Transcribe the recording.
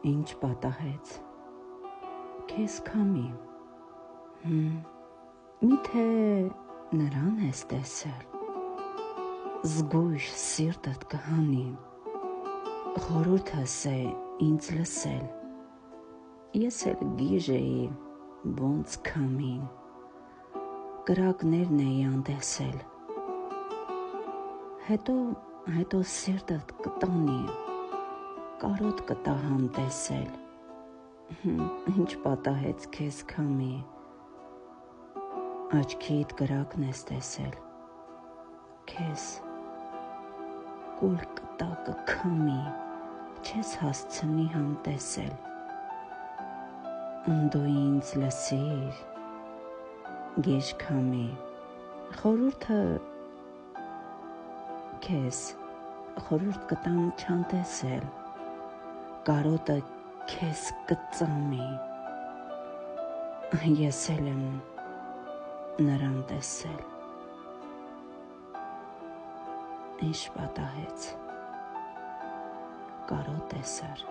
Ինչ պատահեց, քեզ քամի, միթե նրան ես տեսել, զգույշ սիրտդ կհանի, խորհուրդս է ինձ լսել, ես էլ գիժ էի ոնց քամին, կրակներն էի անտեսել, հետո սիրտդ կտանի, կարոտ կտա համտեսել, ինչ պատահեց քեզ քամի, աչքիդ կրակն ես տեսել, քեզ կուլ կտա կքամի, չես հասցնի համտեսել, դու ինձ լսիր, գիժ քամի, խորհուրդը քեզ խորհուրդ կտամ չանտեսել, կարոտը քեզ կծամի, ես էլ եմ նրան տեսել, ինչ պատահեց, կարոտ տեսար,